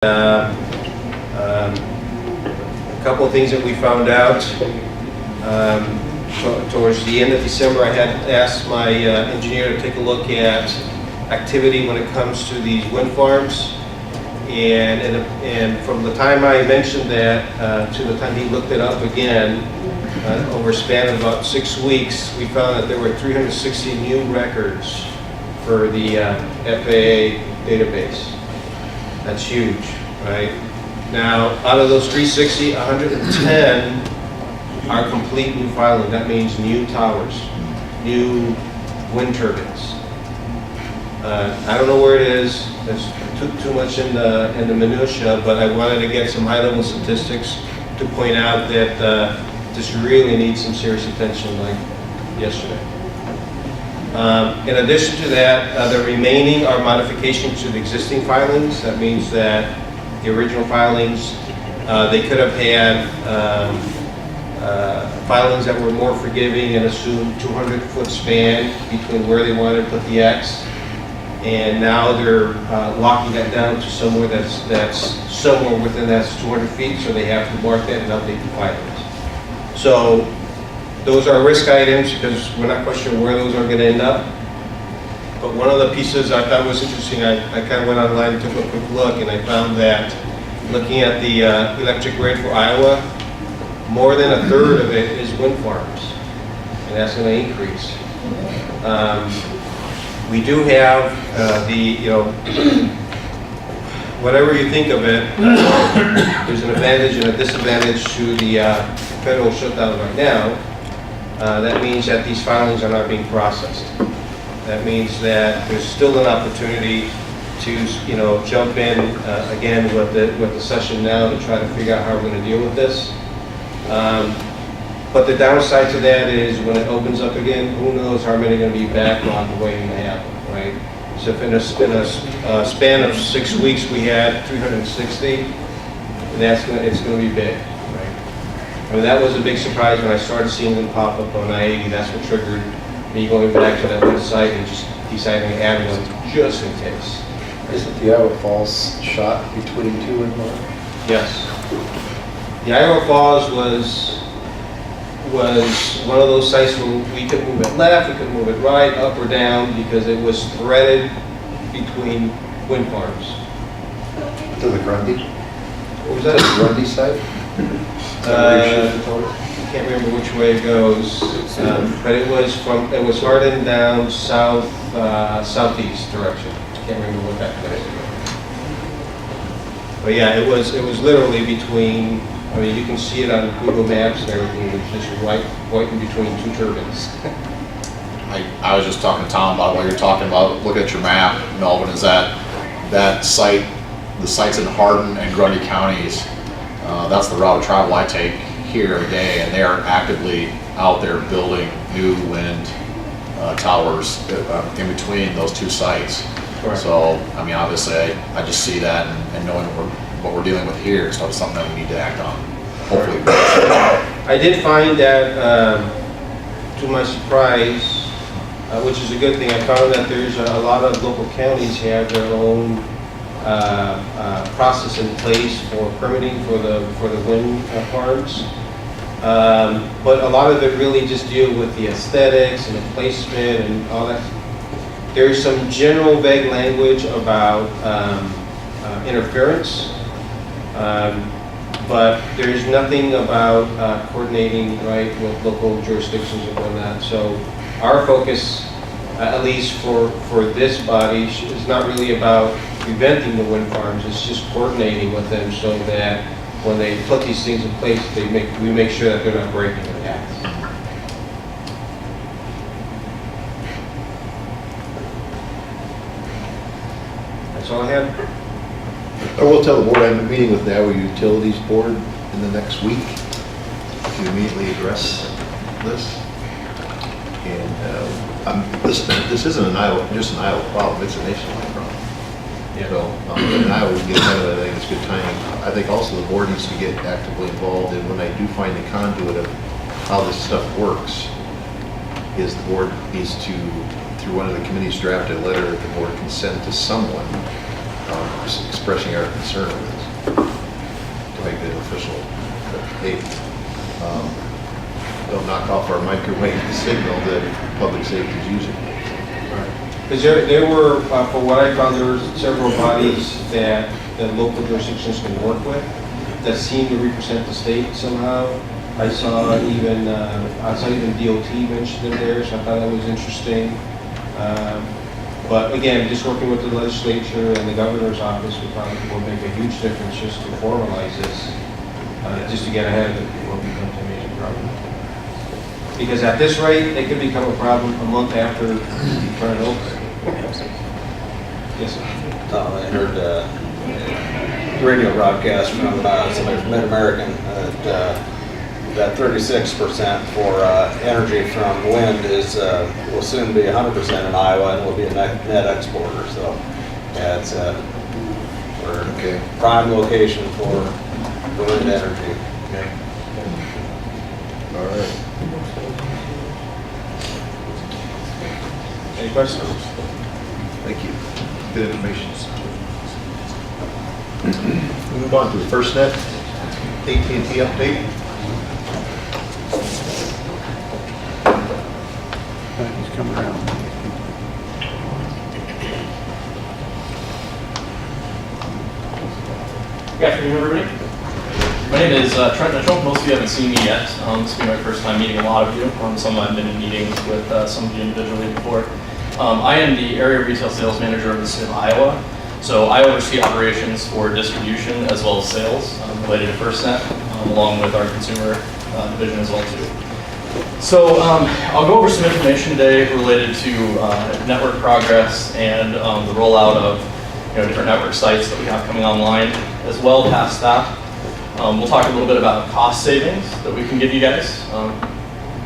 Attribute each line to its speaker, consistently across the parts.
Speaker 1: A couple of things that we found out towards the end of December. I had asked my engineer to take a look at activity when it comes to these wind farms, and from the time I mentioned that to the time he looked it up again, over a span of about 6 weeks, we found that there were 360 new records for the FAA database. That's huge, right? Now, out of those 360, 110 are complete new filing. That means new towers, new wind turbines. I don't know where it is. That's too much in the minutia, but I wanted to get some high-level statistics to point out that this really needs some serious attention, like yesterday. In addition to that, the remaining are modifications to the existing filings. That means that the original filings, they could have had filings that were more forgiving and assumed 200-foot span between where they wanted to put the X, and now they're locking that down to somewhere that's somewhere within that 200 feet, so they have to mark that and update the filings. So those are risk items because we're not quite sure where those are going to end up. But one of the pieces I thought was interesting, I kind of went online and took a quick look, and I found that looking at the electric grid for Iowa, more than a third of it is wind farms, and that's going to increase. We do have whatever you think of it, there's an advantage and a disadvantage to the federal shutdown right now. That means that these filings are not being processed. That means that there's still an opportunity to, jump in again with the session now to try to figure out how we're going to deal with this. But the downside to that is when it opens up again, who knows how many are going to be backlogged waiting to happen, right? So if in a span of 6 weeks we had 360, it's going to be big. I mean, that was a big surprise when I started seeing them pop up on I-80. That's what triggered me going back to that website and just deciding to add one just in case.
Speaker 2: Isn't the Iowa Falls shot between 2 and 1?
Speaker 1: Yes. The Iowa Falls was one of those sites where we could move it left, we could move it right, up or down, because it was threaded between wind farms.
Speaker 2: To the Grundy?
Speaker 1: What was that?
Speaker 2: The Grundy site?
Speaker 1: I can't remember which way it goes, but it was Hardin down southeast direction. I can't remember what that place was. But yeah, it was literally between. I mean, you can see it on Google Maps and everything. It's just right in between two turbines.
Speaker 3: I was just talking to Tom about what you're talking about. Look at your map, Melvin. Is that site? The sites in Hardin and Grundy counties. That's the route of travel I take here every day, and they are actively out there building new wind towers in between those two sites. Correct. So, I mean, obviously, I just see that, and knowing what we're dealing with here is something that we need to act on. Hopefully.
Speaker 1: I did find that, to my surprise, which is a good thing, I found that there's a lot of local counties have their own process in place for permitting for the wind farms, but a lot of it really just deal with the aesthetics and the placement and all that. There's some general vague language about interference, but there's nothing about coordinating right with local jurisdictions and whatnot. So our focus, at least for this body, is not really about preventing the wind farms. It's just coordinating with them so that when they put these things in place, we make sure that they're not breaking the path. That's all I have.
Speaker 2: I will tell the board I'm meeting with the Iowa Utilities Board in the next week to immediately address this. And this isn't just an Iowa problem, it's a nationwide problem. Yeah. So in Iowa we get ahead of it. I think it's good timing. I think also the board needs to get actively involved, and when I do find the conduit of how this stuff works, is the board needs to, through one of the committees, draft a letter that the board can send to someone expressing our concern with this, to make it an official date. Don't knock off our microwave signal that public safety is using.
Speaker 1: Because there were, for what I found, there were several bodies that local jurisdictions can work with that seem to represent the state somehow. I saw even DOT mentioned in there, so I thought that was interesting. But again, just working with the legislature and the governor's office would probably make a huge difference just to formalize this, just to get ahead of it before it becomes a major problem. Because at this rate, it could become a problem a month after you turn it over. Yes, sir.
Speaker 4: I heard radio broadcast from somebody from Mid-American that 36% for energy from wind will soon be 100% in Iowa and will be a net exporter. So yeah, it's we're prime location for wind energy.
Speaker 2: Okay. All right.
Speaker 1: Any questions?
Speaker 2: Thank you. Good information. We move on to the FirstNet AT&T update.
Speaker 5: He's coming around.
Speaker 6: Good afternoon, everybody. My name is Trent Mitchell. Most of you haven't seen me yet. This will be my first time meeting a lot of you. Some I've been in meetings with some of you individually before. I am the area retail sales manager of the state of Iowa. So I oversee operations for distribution as well as sales related to FirstNet, along with our consumer division as well too. So I'll go over some information today related to network progress and the rollout of different network sites that we have coming online. As well past that, we'll talk a little bit about cost savings that we can give you guys.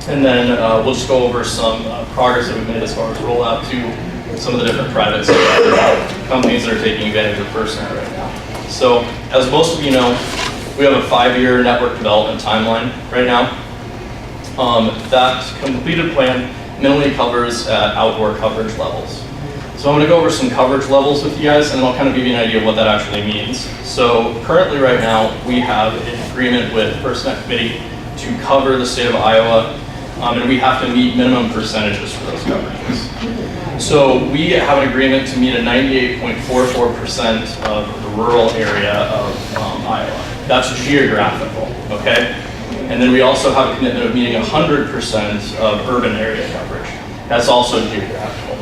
Speaker 6: And then we'll just go over some progress that we've made as far as rollout to some of the different private sector companies that are taking advantage of FirstNet right now. So as most of you know, we have a 5-year network development timeline right now. That completed plan minimally covers at outdoor coverage levels. So I'm going to go over some coverage levels with you guys, and then I'll kind of give you an idea of what that actually means. So currently right now, we have an agreement with FirstNet Committee to cover the state of Iowa, and we have to meet minimum percentages for those coverages. So we have an agreement to meet a 98.44% of the rural area of Iowa. That's geographical, okay? And then we also have a commitment of meeting 100% of urban area coverage. That's also geographical.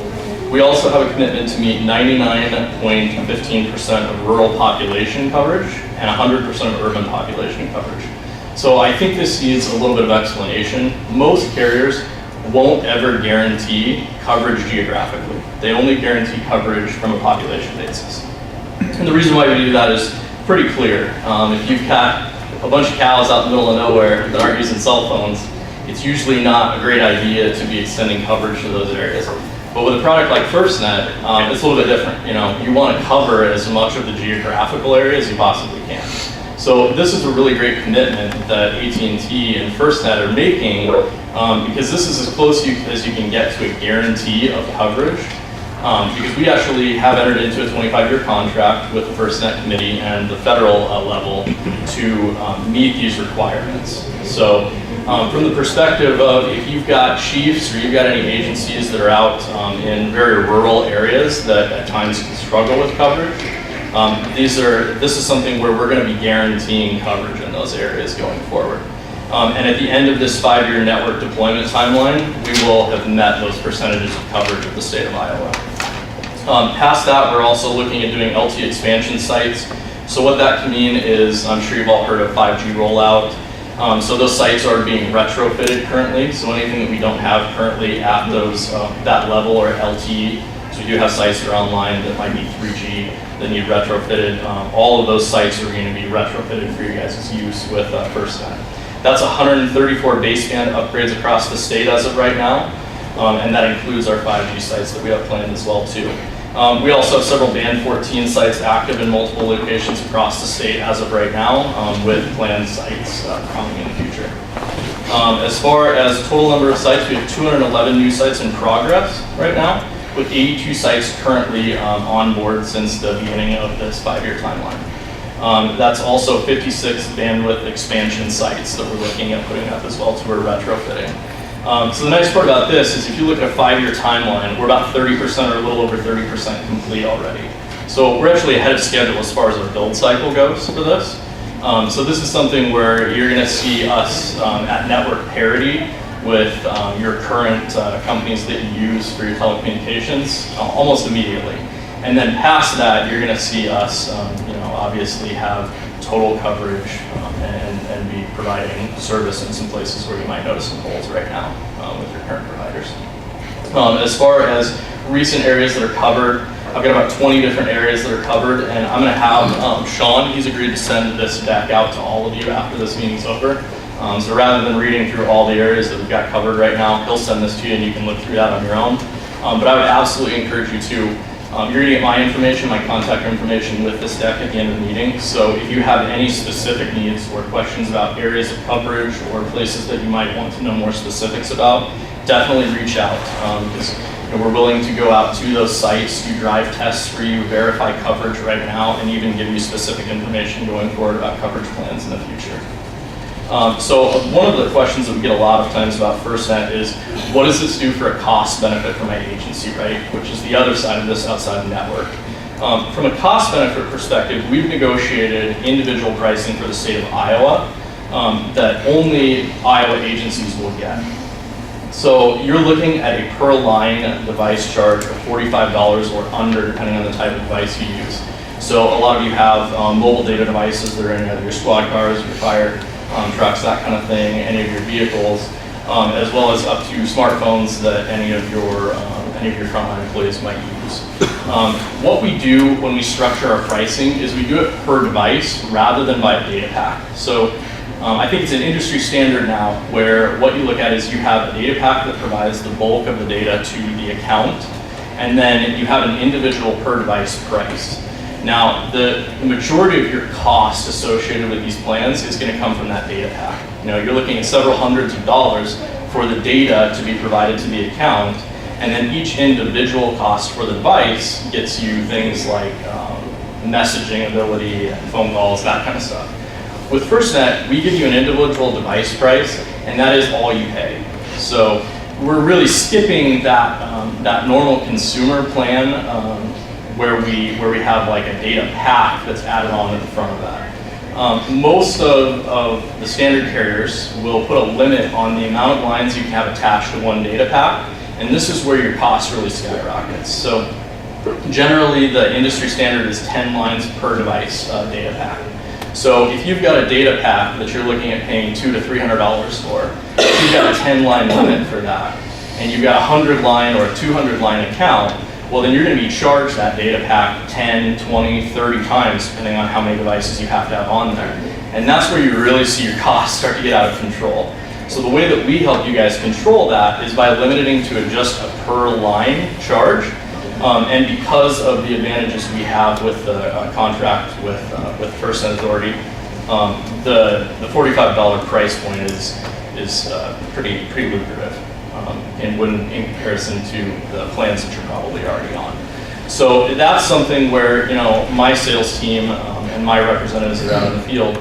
Speaker 6: We also have a commitment to meet 99.15% of rural population coverage and 100% of urban population coverage. So I think this needs a little bit of explanation. Most carriers won't ever guarantee coverage geographically. They only guarantee coverage from a population basis. And the reason why we do that is pretty clear. If you've got a bunch of cows out in the middle of nowhere that aren't using cell phones, it's usually not a great idea to be extending coverage to those areas. But with a product like FirstNet, it's a little bit different. You want to cover as much of the geographical area as you possibly can. So this is a really great commitment that AT&T and FirstNet are making because this is as close as you can get to a guarantee of coverage. Because we actually have entered into a 25-year contract with the FirstNet Committee and the federal level to meet these requirements. So from the perspective of if you've got chiefs or you've got any agencies that are out in very rural areas that at times can struggle with coverage, this is something where we're going to be guaranteeing coverage in those areas going forward. And at the end of this 5-year network deployment timeline, we will have met those percentages of coverage of the state of Iowa. Past that, we're also looking at doing LTE expansion sites. So what that can mean is, I'm sure you've all heard of 5G rollout. So those sites are being retrofitted currently. So anything that we don't have currently at that level or LTE, so we do have sites that are online that might need 3G that need retrofitted. All of those sites are going to be retrofitted for you guys' use with FirstNet. That's 134 baseband upgrades across the state as of right now, and that includes our 5G sites that we have planned as well too. We also have several Band 14 sites active in multiple locations across the state as of right now, with planned sites coming in the future. As far as total number of sites, we have 211 new sites in progress right now. with 82 sites currently on board since the beginning of this 5-year timeline. That's also 56 bandwidth expansion sites that we're looking at putting up as well to we're retrofitting. So the nice part about this is if you look at a 5-year timeline, we're about 30% or a little over 30% complete already. So we're actually ahead of schedule as far as our build cycle goes for this. So this is something where you're going to see us at network parity with your current companies that you use for your telecommunications almost immediately. And then past that, you're going to see us, obviously have total coverage and be providing service in some places where you might notice some holes right now with your current providers. As far as recent areas that are covered, I've got about 20 different areas that are covered, and I'm going to have Sean, he's agreed to send this deck out to all of you after this meeting's over. So rather than reading through all the areas that we've got covered right now, he'll send this to you and you can look through that on your own. But I would absolutely encourage you to, you're going to get my information, my contact information with this deck at the end of the meeting. So if you have any specific needs or questions about areas of coverage or places that you might want to know more specifics about, definitely reach out. Because we're willing to go out to those sites, do drive tests for you, verify coverage right now, and even give you specific information going forward about coverage plans in the future. So one of the questions that we get a lot of times about FirstNet is, what does this do for a cost benefit for my agency, right? Which is the other side of this outside the network. From a cost benefit perspective, we've negotiated individual pricing for the state of Iowa that only Iowa agencies will get. So you're looking at a per line device charge of $45 or under, depending on the type of device you use. So a lot of you have mobile data devices that are in either your squad cars, your fire trucks, that kind of thing, any of your vehicles, as well as up to smartphones that any of your frontline employees might use. What we do when we structure our pricing is we do it per device rather than by a data pack. So I think it's an industry standard now where what you look at is you have a data pack that provides the bulk of the data to the account, and then you have an individual per device price. Now, the majority of your cost associated with these plans is going to come from that data pack. You're looking at several hundreds of dollars for the data to be provided to the account, and then each individual cost for the device gets you things like messaging ability and phone calls, that kind of stuff. With FirstNet, we give you an individual device price, and that is all you pay. So we're really skipping that normal consumer plan where we have like a data pack that's added on to the front of that. Most of the standard carriers will put a limit on the amount of lines you can have attached to one data pack, and this is where your cost really skyrockets. So generally the industry standard is 10 lines per device data pack. So if you've got a data pack that you're looking at paying $200 to $300 for, if you've got a 10 line limit for that, and you've got a 100 line or a 200 line account, well then you're going to be charged that data pack 10, 20, 30 times depending on how many devices you have to have on there. And that's where you really see your costs start to get out of control. So the way that we help you guys control that is by limiting to just a per line charge. And because of the advantages we have with the contract with FirstNet Authority, the $45 price point is pretty lucrative in comparison to the plans that you're probably already on. So that's something where my sales team and my representatives that are out in the field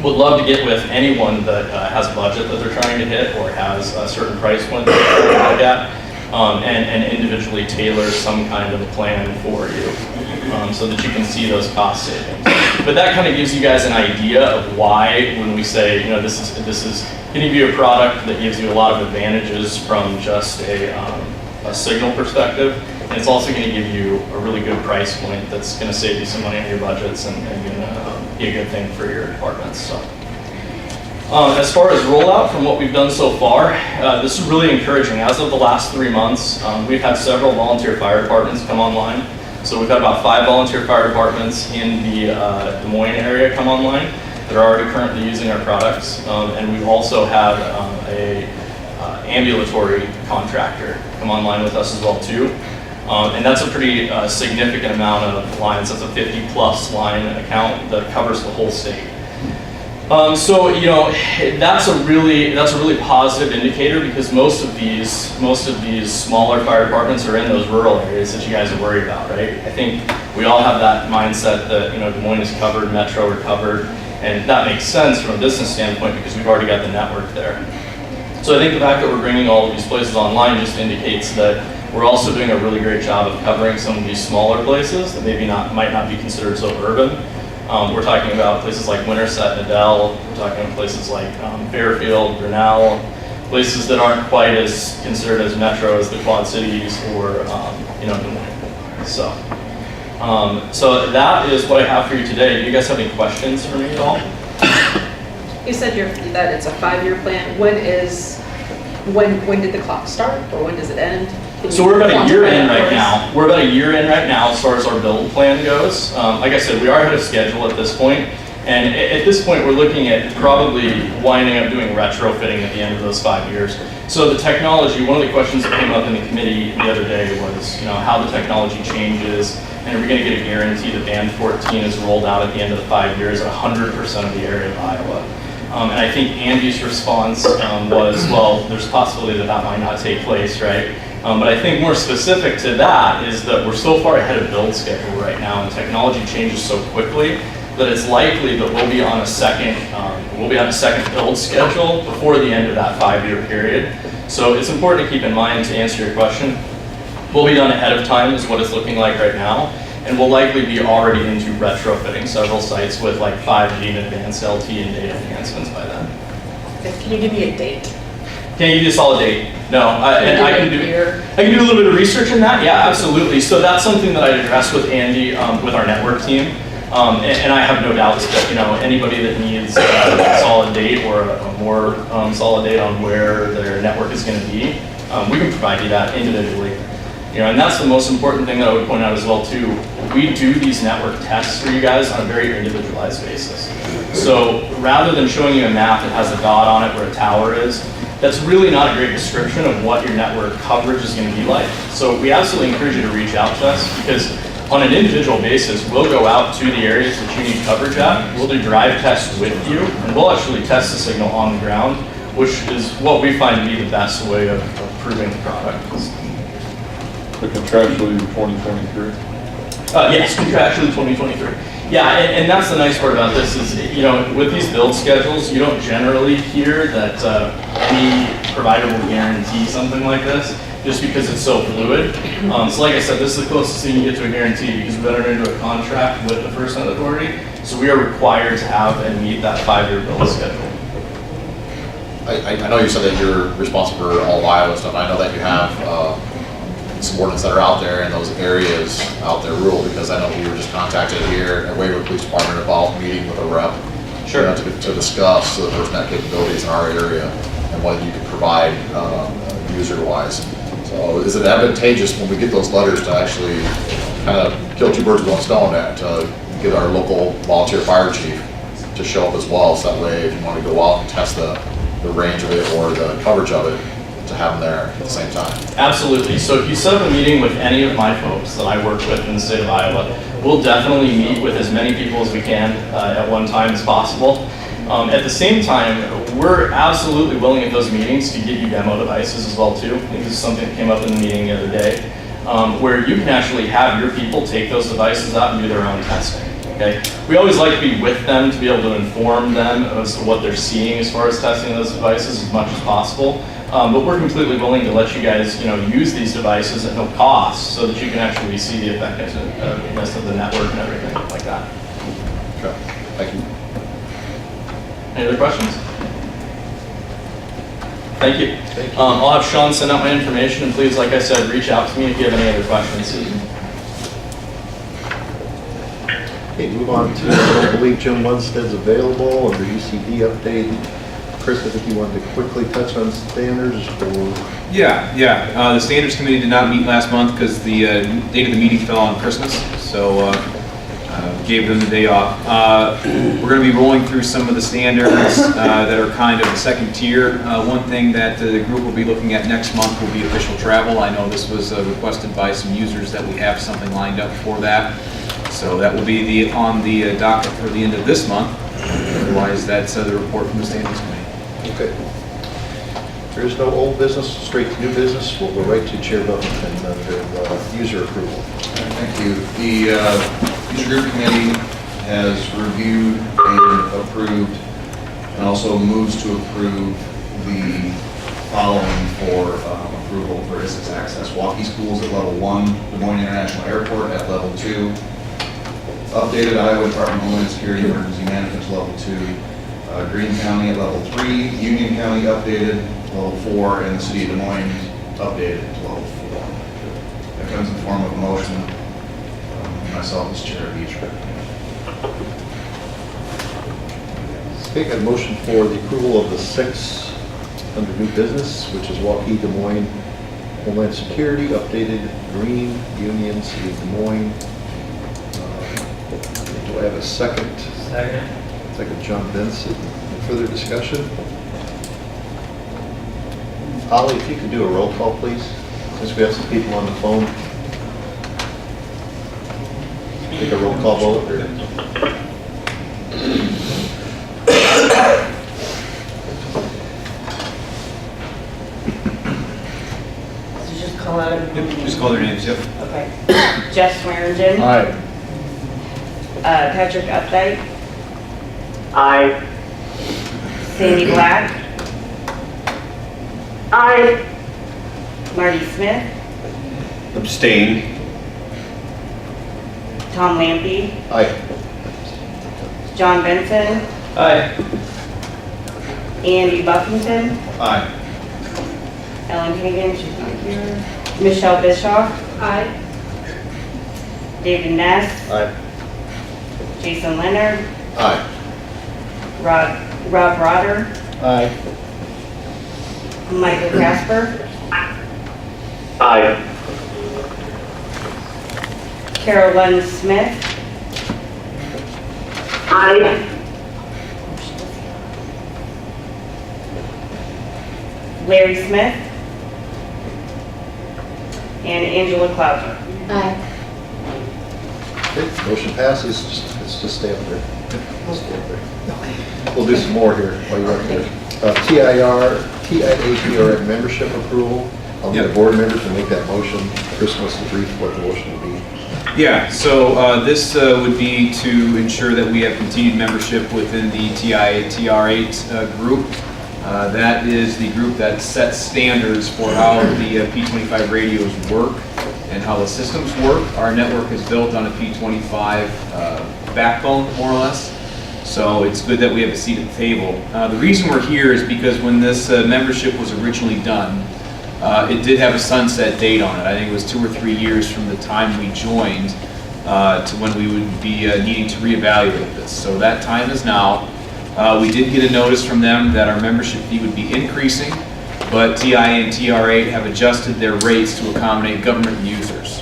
Speaker 6: would love to get with anyone that has a budget that they're trying to hit or has a certain price point that they're trying to look at. And individually tailor some kind of a plan for you so that you can see those cost savings. But that kind of gives you guys an idea of why when we say, this is going to be a product that gives you a lot of advantages from just a signal perspective, and it's also going to give you a really good price point that's going to save you some money on your budgets and going to be a good thing for your departments. So. As far as rollout from what we've done so far, this is really encouraging. As of the last 3 months, we've had several volunteer fire departments come online. So we've had about 5 volunteer fire departments in the Des Moines area come online that are already currently using our products. And we've also had a ambulatory contractor come online with us as well too. And that's a pretty significant amount of lines. That's a 50+ line account that covers the whole state. So that's a really positive indicator, because most of these smaller fire departments are in those rural areas that you guys are worried about, right? I think we all have that mindset that Des Moines is covered, Metro are covered, and that makes sense from a business standpoint because we've already got the network there. So I think the fact that we're bringing all of these places online just indicates that we're also doing a really great job of covering some of these smaller places that might not be considered so urban. We're talking about places like Winterset, Adel. We're talking about places like Fairfield, Grinnell, places that aren't quite as considered as metro as the Quad Cities or Des Moines. So that is what I have for you today. Do you guys have any questions for me at all?
Speaker 7: You said that it's a 5-year plan. When did the clock start, or when does it end?
Speaker 6: So we're about a year in right now. We're about a year in right now as far as our build plan goes. Like I said, we are ahead of schedule at this point. And at this point, we're looking at probably winding up doing retrofitting at the end of those 5 years. So the technology, one of the questions that came up in the committee the other day was, how the technology changes, and are we going to get a guarantee that Band 14 is rolled out at the end of the 5 years at 100% of the area of Iowa? And I think Andy's response was, well, there's a possibility that might not take place, right? But I think more specific to that is that we're so far ahead of build schedule right now, and technology changes so quickly that it's likely that we'll be on a second build schedule before the end of that 5-year period. So it's important to keep in mind, to answer your question, we'll be done ahead of time is what it's looking like right now, and we'll likely be already into retrofitting several sites with like 5G and advanced LTE and data enhancements by then.
Speaker 7: Can you give me a date?
Speaker 6: Can't give you a solid date. No, I can do a little bit of research in that. Yeah, absolutely. So that's something that I addressed with Andy, with our network team, and I have no doubts that anybody that needs a solid date or a more solid date on where their network is going to be, we can provide you that individually. And that's the most important thing that I would point out as well too. We do these network tests for you guys on a very individualized basis. So rather than showing you a map that has a dot on it where a tower is, that's really not a great description of what your network coverage is going to be like. So we absolutely encourage you to reach out to us, because on an individual basis, we'll go out to the areas that you need coverage at, we'll do drive tests with you, and we'll actually test the signal on the ground, which is what we find to be the best way of proving the product.
Speaker 5: So contractually 2023?
Speaker 6: Yes, contractually 2023. Yeah, and that's the nice part about this is, with these build schedules, you don't generally hear that any provider will guarantee something like this, just because it's so fluid. So like I said, this is the closest thing you get to a guarantee, because we've entered into a contract with the First Net Authority, so we are required to have and meet that 5-year build schedule.
Speaker 3: I know you said that you're responsible for all of Iowa stuff. I know that you have subordinates that are out there in those areas out there rural, because I know we were just contacted here at Waverly Police Department about meeting with a rep.
Speaker 6: Sure.
Speaker 3: To discuss the FirstNet capabilities in our area and what you can provide user-wise. So is it advantageous when we get those letters to actually kind of kill two birds with one stone, to get our local volunteer fire chief to show up as well, so that way if you want to go out and test the range of it or the coverage of it, to have them there at the same time?
Speaker 6: Absolutely. So if you set up a meeting with any of my folks that I work with in the state of Iowa, we'll definitely meet with as many people as we can at one time as possible. At the same time, we're absolutely willing at those meetings to get you demo devices as well too. I think this is something that came up in the meeting the other day, where you can actually have your people take those devices out and do their own testing. Okay? We always like to be with them to be able to inform them as to what they're seeing as far as testing those devices as much as possible. But we're completely willing to let you guys, use these devices at no cost, so that you can actually see the effectiveness of the network and everything like that.
Speaker 3: Okay. Thank you.
Speaker 6: Any other questions? Thank you. I'll have Sean send out my information, and please, like I said, reach out to me if you have any other questions.
Speaker 2: Okay, move on to, I don't believe Jim Lundstead's available under ECD update. Chris, I think you wanted to quickly touch on standards, or?
Speaker 8: Yeah. The standards committee did not meet last month because the date of the meeting fell on Christmas, so gave them the day off. We're going to be rolling through some of the standards that are kind of the second tier. One thing that the group will be looking at next month will be official travel. I know this was requested by some users that we have something lined up for that. So that will be on the docket for the end of this month. Otherwise, that's the report from the standards committee.
Speaker 2: Okay. There is no old business, straight to new business. We'll go right to Chair Buffington under user approval.
Speaker 3: Thank you. The user group committee has reviewed and approved, and also moves to approve the following for approval for ISICS access. Walkie schools at level 1, Des Moines International Airport at level 2, updated Iowa Department of Homeland Security Emergency Management to level 2, Greene County at level 3, Union County updated level 4, and the city of Des Moines updated to level 4. That comes in the form of a motion. Myself as chair of each group.
Speaker 2: Okay, got a motion for the approval of the 6 under new business, which is Waukee, Des Moines, Homeland Security, updated Greene, Union, City of Des Moines. Do I have a second? Second, John Benson. Any further discussion? Holly, if you could do a roll call, please, since we have some people on the phone. Take a roll call vote.
Speaker 9: So just call out.
Speaker 8: Just call their names, yep.
Speaker 9: Okay. Jeff Swearingen.
Speaker 2: Aye.
Speaker 9: Patrick Updike.
Speaker 10: Aye.
Speaker 9: Sandy Black.
Speaker 10: Aye.
Speaker 9: Marty Smith.
Speaker 1: Abstain.
Speaker 9: Tom Lampy.
Speaker 2: Aye.
Speaker 9: John Benson.
Speaker 6: Aye.
Speaker 9: Andy Buffington.
Speaker 3: Aye.
Speaker 9: Ellen Hagan, she's not here. Michelle Bischoff.
Speaker 7: Aye.
Speaker 9: David Ness.
Speaker 2: Aye.
Speaker 9: Jason Leonard.
Speaker 3: Aye.
Speaker 9: Rob Roder.
Speaker 2: Aye.
Speaker 9: Michael Casper.
Speaker 10: Aye.
Speaker 9: Carolyn Smith.
Speaker 10: Aye.
Speaker 9: Larry Smith. And Angela Clouser.
Speaker 7: Aye.
Speaker 2: Okay, motion passes. Let's just stay up there. Stay up there. We'll do some more here while you're up there. TIAPR membership approval. I'll need a
Speaker 8: Yep.
Speaker 2: board member to make that motion. Chris wants to brief what the motion would be.
Speaker 8: Yeah, so this would be to ensure that we have continued membership within the TR8 group. That is the group that sets standards for how the P25 radios work and how the systems work. Our network is built on a P25 backbone, more or less. So it's good that we have a seat at the table. The reason we're here is because when this membership was originally done, it did have a sunset date on it. I think it was 2 or 3 years from the time we joined to when we would be needing to reevaluate this. So that time is now. We did get a notice from them that our membership fee would be increasing, but TIA and TR8 have adjusted their rates to accommodate government users.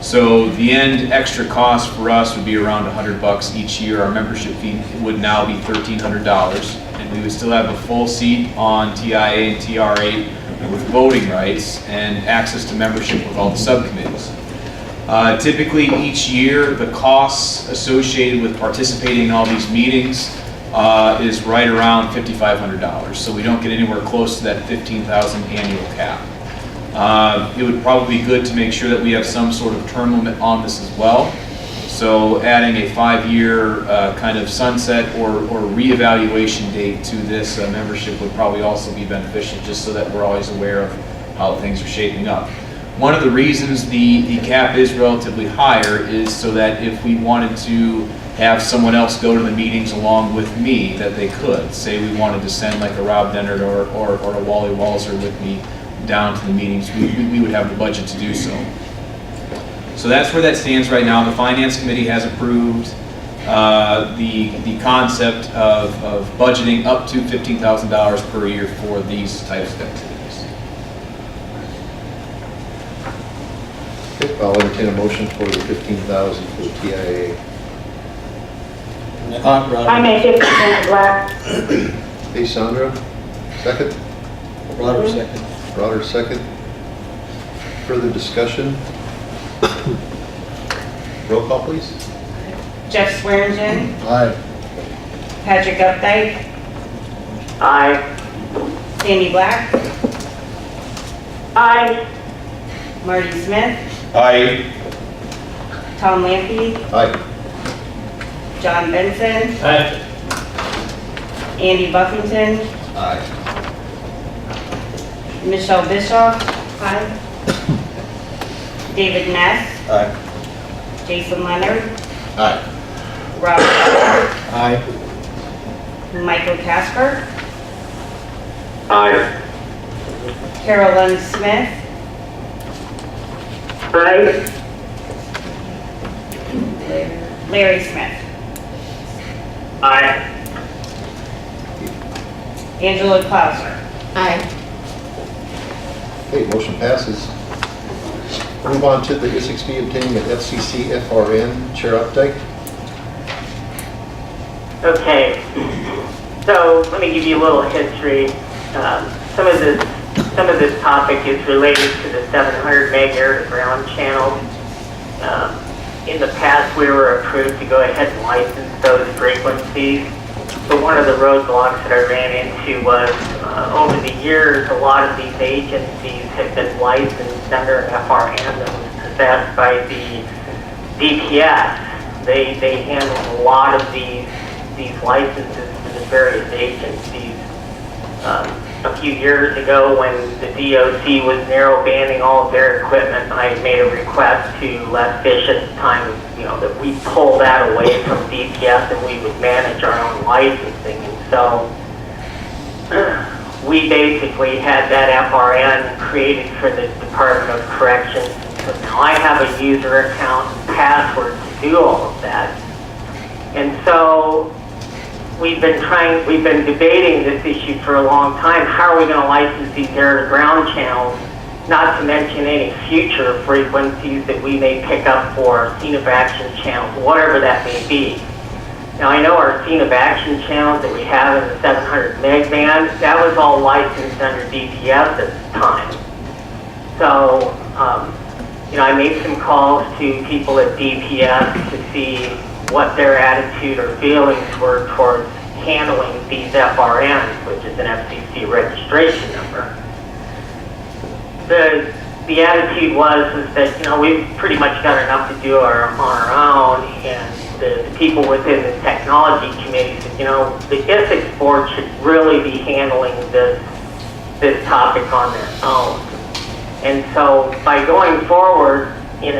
Speaker 8: So the end extra cost for us would be around $100 each year. Our membership fee would now be $1,300, and we would still have a full seat on TIA and TR8 with voting rights and access to membership with all the subcommittees. Typically each year, the costs associated with participating in all these meetings is right around $5,500. So we don't get anywhere close to that 15,000 annual cap. It would probably be good to make sure that we have some sort of term limit on this as well. So adding a 5-year kind of sunset or reevaluation date to this membership would probably also be beneficial, just so that we're always aware of how things are shaping up. One of the reasons the cap is relatively higher is so that if we wanted to have someone else go to the meetings along with me, that they could. Say we wanted to send like a Rob Dennard or a Wally Walzer with me down to the meetings, we would have the budget to do so. So that's where that stands right now. The Finance Committee has approved the concept of budgeting up to $15,000 per year for these types of activities.
Speaker 2: Okay, I'll entertain a motion for the $15,000 for the TIA.
Speaker 10: I make it Black.
Speaker 2: Hey, Sandra, second?
Speaker 4: Roder, second.
Speaker 2: Roder, second. Further discussion? Roll call, please.
Speaker 9: Jeff Swearingen.
Speaker 2: Aye.
Speaker 9: Patrick Updike,
Speaker 10: Aye.
Speaker 9: Sandy Black,
Speaker 10: Aye.
Speaker 9: Marty Smith,
Speaker 1: Aye.
Speaker 9: Tom Lampy,
Speaker 2: Aye.
Speaker 9: John Benson,
Speaker 6: Aye.
Speaker 9: Andy Buffington,
Speaker 4: Aye.
Speaker 9: Michelle Bischoff. Aye. David Ness,
Speaker 4: Aye.
Speaker 9: Jason Leonard,
Speaker 3: Aye.
Speaker 9: Robert Hubbard,
Speaker 2: Aye.
Speaker 9: Michael Casper,
Speaker 10: Aye.
Speaker 9: Carolyn Smith,
Speaker 10: Aye.
Speaker 9: Larry Smith,
Speaker 10: Aye.
Speaker 9: Angela Clauser.
Speaker 7: Aye.
Speaker 2: Okay, motion passes. Move on to the ISICSB obtaining an FCC FRN chair update.
Speaker 10: Okay, so let me give you a little history. Some of this topic is related to the 700 meg air-to-ground channel. In the past, we were approved to go ahead and license those frequencies. But one of the roadblocks that I ran into was over the years, a lot of these agencies have been licensed under an FRN that was possessed by the DPS. They handle a lot of these licenses to the various agencies. A few years ago, when the DOC was narrow banning all of their equipment, I made a request to Les Fish at the time, that we pull that away from DPS and we would manage our own licensing. And so we basically had that FRN created for the Department of Corrections. So now I have a user account and password to do all of that. And so we've been debating this issue for a long time. How are we going to license these air-to-ground channels, not to mention any future frequencies that we may pick up for scene of action channels, whatever that may be. Now, I know our scene of action channels that we have in the 700 meg band, that was all licensed under DPS at the time. So, I made some calls to people at DPS to see what their attitude or feelings were towards handling these FRNs, which is an FCC registration number. The attitude was that we've pretty much got enough to do on our own, and the people within the technology committee said, the ISICS board should really be handling this topic on their own. And so by going forward in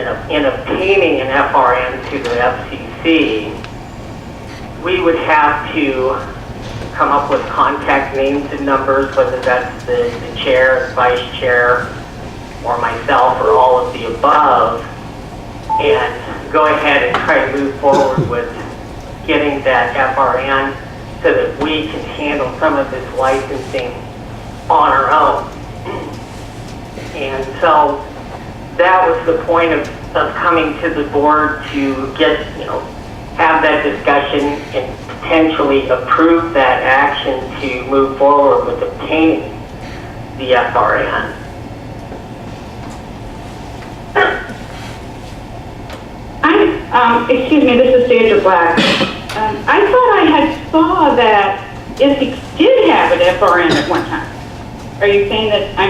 Speaker 10: obtaining an FRN to the FCC, we would have to come up with contact names and numbers, whether that's the chair, the vice chair, or myself, or all of the above, and go ahead and try to move forward with getting that FRN so that we can handle some of this licensing on our own. And so that was the point of coming to the board to get, have that discussion and potentially approve that action to move forward with obtaining the FRN. Excuse me, this is Sandra Black. I thought I saw that ISICS did have an FRN at one time. Are you saying that I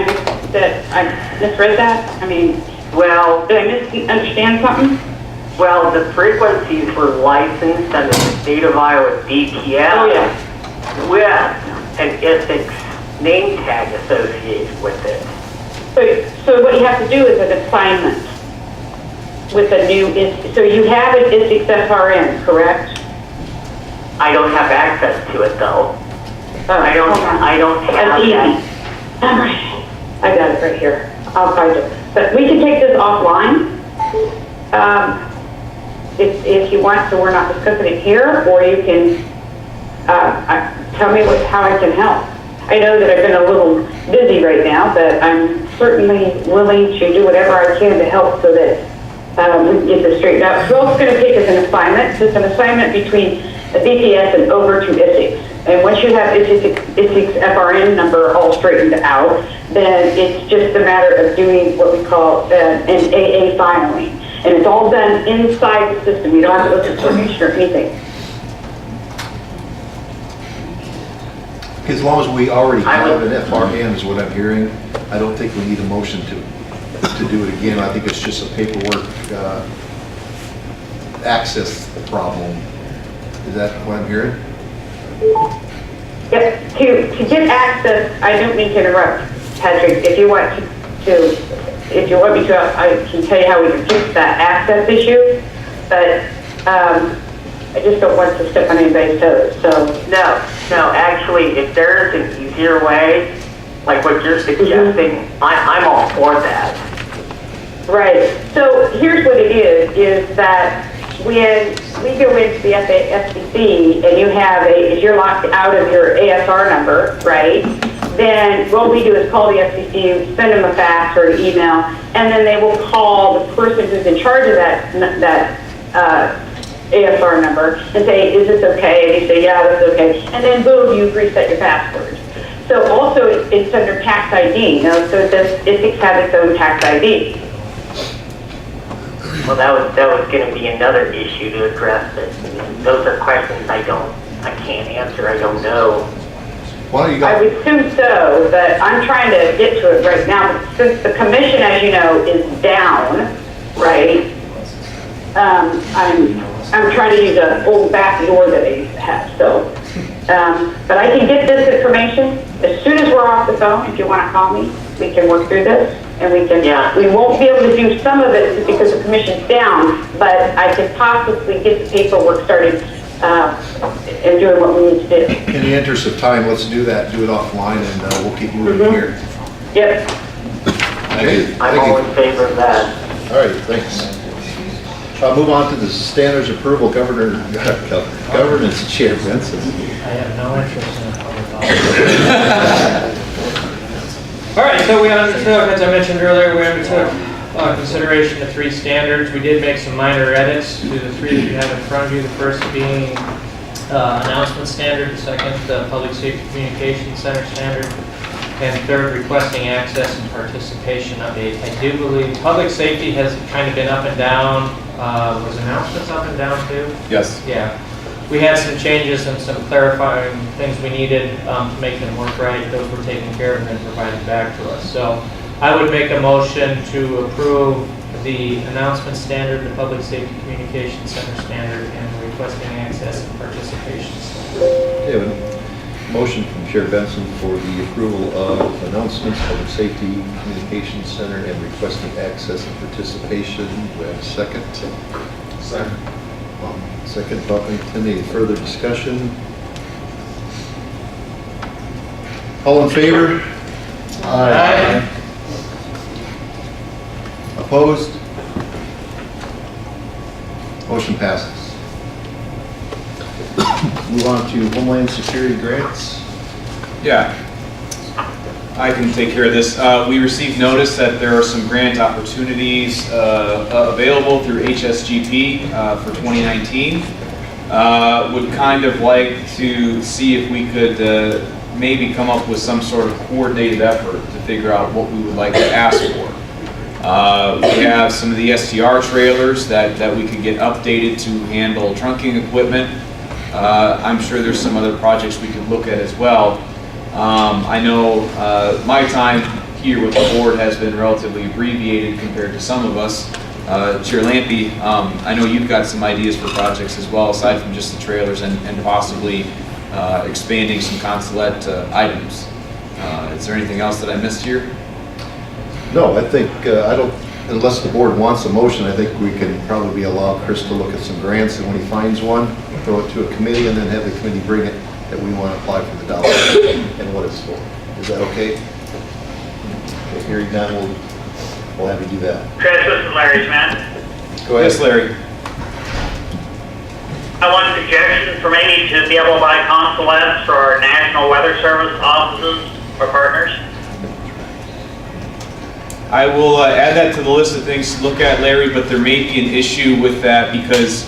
Speaker 10: misread that? I mean, Well, did I misunderstand something?
Speaker 11: Well, the frequencies were licensed under the state of Iowa DPS
Speaker 10: Oh, yeah.
Speaker 11: with an ISICS name tag associated with it.
Speaker 10: So what you have to do is an assignment with a new, so you have an ISICS FRN, correct?
Speaker 11: I don't have access to it though. I don't have
Speaker 10: That's easy.
Speaker 11: that.
Speaker 10: All right, I got it right here. I'll find it. But we can take this offline, if you want, so we're not discussing it here, or you can tell me how I can help. I know that I've been a little busy right now, but I'm certainly willing to do whatever I can to help so that we can get this straightened out. So it's going to take us an assignment. It's an assignment between the DPS and over to ISICS. And once you have ISICS FRN number all straightened out, then it's just a matter of doing what we call an AA filing. And it's all done inside the system. You don't have to go through permission or anything.
Speaker 2: As long as we already
Speaker 10: I
Speaker 2: have
Speaker 10: would-
Speaker 2: an FRN is what I'm hearing, I don't think we need a motion to do it again. I think it's just a paperwork access problem. Is that what I'm hearing?
Speaker 9: Yep, to get access, I don't mean to interrupt, Patrick, if you want if you want me to, I can tell you how we can fix that access issue, but, I just don't want to step on anybody's toes, so.
Speaker 10: No, actually, if there is an easier way, like what you're suggesting, I'm all for that.
Speaker 9: Right, so here's what it is that when we go into the FCC and you have if you're locked out of your ASR number, right, then what we do is call the FCC, send them a fax or an email, and then they will call the person who's in charge of that ASR number and say, is this okay? And they say, yeah, that's okay. And then boom, you've reset your password. So also it's under tax ID, so ISICS has its own tax ID.
Speaker 10: Well, that was going to be another issue to address. Those are questions I can't answer. I don't know.
Speaker 2: Well, you
Speaker 9: I
Speaker 2: got,
Speaker 9: would assume so, but I'm trying to get to it right now. Since the commission, as you know, is down, right? I'm trying to use an old back door that I used to have, so. But I can get this information as soon as we're off the phone. If you want to call me, we can work through this. And we won't be able to do some of it because the commission's down, but I could possibly get the paperwork started and doing what we need to do.
Speaker 2: in the interest of time, let's do that, do it offline, and we'll keep moving here.
Speaker 9: Yep.
Speaker 2: Okay,
Speaker 10: I'm
Speaker 2: thank
Speaker 10: all
Speaker 2: you.
Speaker 10: in favor of that.
Speaker 2: All right, thanks. Move on to the standards approval, governance chair Benson.
Speaker 12: I have no interest in a public office. All right, so we undertook, as I mentioned earlier, we undertook consideration of 3 standards. We did make some minor edits to the 3 that you have in front of you. The first being announcement standard, the second, the public safety communications center standard, and third, requesting access and participation update. I do believe public safety has kind of been up and down. Was announcements up and down too?
Speaker 8: Yes.
Speaker 12: Yeah. We had some changes and some clarifying things we needed to make them work right. Those were taken care of and then provided back to us. So I would make a motion to approve the announcement standard, the public safety communications center standard, and the requesting access and participation standard.
Speaker 2: We have a motion from Chair Benson for the approval of announcements, public safety, communications center, and requesting access and participation. Do we have a second?
Speaker 3: Second.
Speaker 2: Second, Buffington. Any further discussion? All in favor?
Speaker 12: Aye.
Speaker 2: Opposed? Motion passes. Move on to Homeland Security grants.
Speaker 8: Yeah, I can take care of this. We received notice that there are some grant opportunities available through HSGP for 2019. Would kind of like to see if we could maybe come up with some sort of coordinated effort to figure out what we would like to ask for. We have some of the STR trailers that we could get updated to handle trunking equipment. I'm sure there's some other projects we could look at as well. I know my time here with the board has been relatively abbreviated compared to some of us. Chair Lampy, I know you've got some ideas for projects as well, aside from just the trailers and possibly expanding some consulate items. Is there anything else that I missed here?
Speaker 2: No, I think, unless the board wants a motion, I think we can probably allow Chris to look at some grants, and when he finds one, throw it to a committee, and then have the committee bring it that we want to apply for the dollars and what it's for. Is that okay? Okay, hearing none, we'll have you do that.
Speaker 11: Chris, this is Larry Smith.
Speaker 2: Go ahead.
Speaker 8: Yes, Larry.
Speaker 11: I want a suggestion for maybe to be able to buy consulates for our National Weather Service offices or partners.
Speaker 8: I will add that to the list of things to look at, Larry, but there may be an issue with that because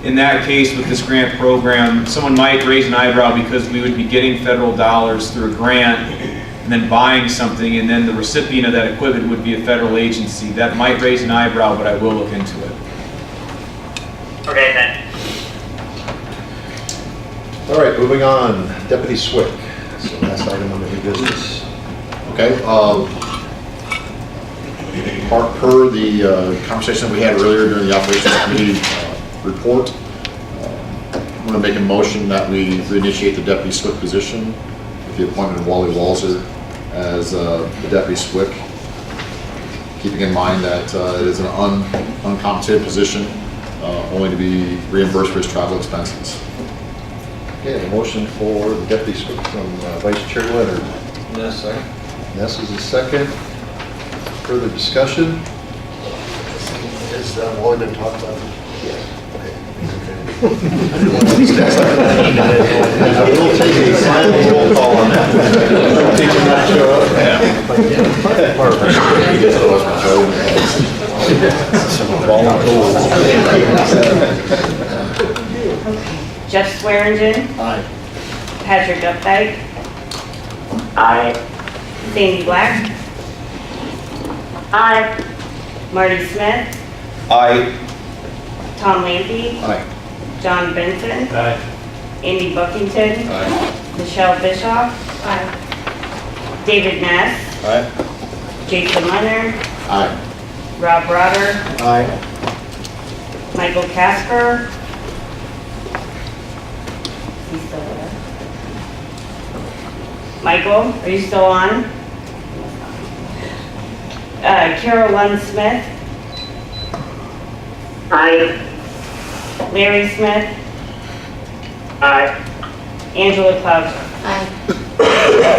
Speaker 8: in that case with this grant program, someone might raise an eyebrow because we would be getting federal dollars through a grant and then buying something, and then the recipient of that equipment would be a federal agency. That might raise an eyebrow, but I will look into it.
Speaker 11: Okay, thanks.
Speaker 2: All right, moving on. Deputy Swick. So last item on the new business.
Speaker 3: Okay, per the conversation we had earlier during the operations committee report, I'm going to make a motion that we reinitiate the deputy SWIC position with the appointment of Wally Walzer as the deputy SWIC, keeping in mind that it is an uncompensated position, only to be reimbursed for his travel expenses.
Speaker 2: Okay, a motion for the deputy SWIC from Vice Chair Leonard.
Speaker 4: Yes, sir.
Speaker 2: Ness is a second. Further discussion?
Speaker 13: Has Wally been talked about?
Speaker 2: Yes.
Speaker 13: Okay.
Speaker 2: I will take a final roll call on that. Teach him not to show up.
Speaker 14: Jeff Swearingen.
Speaker 13: Aye.
Speaker 14: Patrick Updike.
Speaker 10: Aye.
Speaker 14: Sandy Black.
Speaker 9: Aye.
Speaker 14: Marty Smith.
Speaker 1: Aye.
Speaker 14: Tom Lampy.
Speaker 2: Aye.
Speaker 14: John Benson.
Speaker 12: Aye.
Speaker 14: Andy Buckington.
Speaker 3: Aye.
Speaker 14: Michelle Bischoff. David Ness.
Speaker 4: Aye.
Speaker 14: Jason Leonard.
Speaker 3: Aye.
Speaker 14: Rob Rotter.
Speaker 2: Aye.
Speaker 14: Michael Casper. He's still there. Michael, are you still on? Carol Lund Smith.
Speaker 9: Aye.
Speaker 14: Larry Smith.
Speaker 10: Aye.
Speaker 14: Angela Clouser.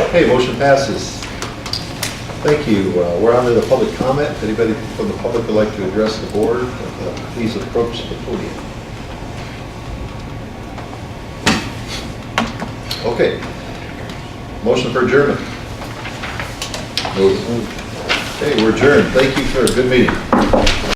Speaker 2: Okay, motion passes. Thank you. We're on to the public comment. If anybody from the public would like to address the board, please approach the podium. Okay. Motion for adjournment. Okay, we're adjourned. Thank you for a good meeting.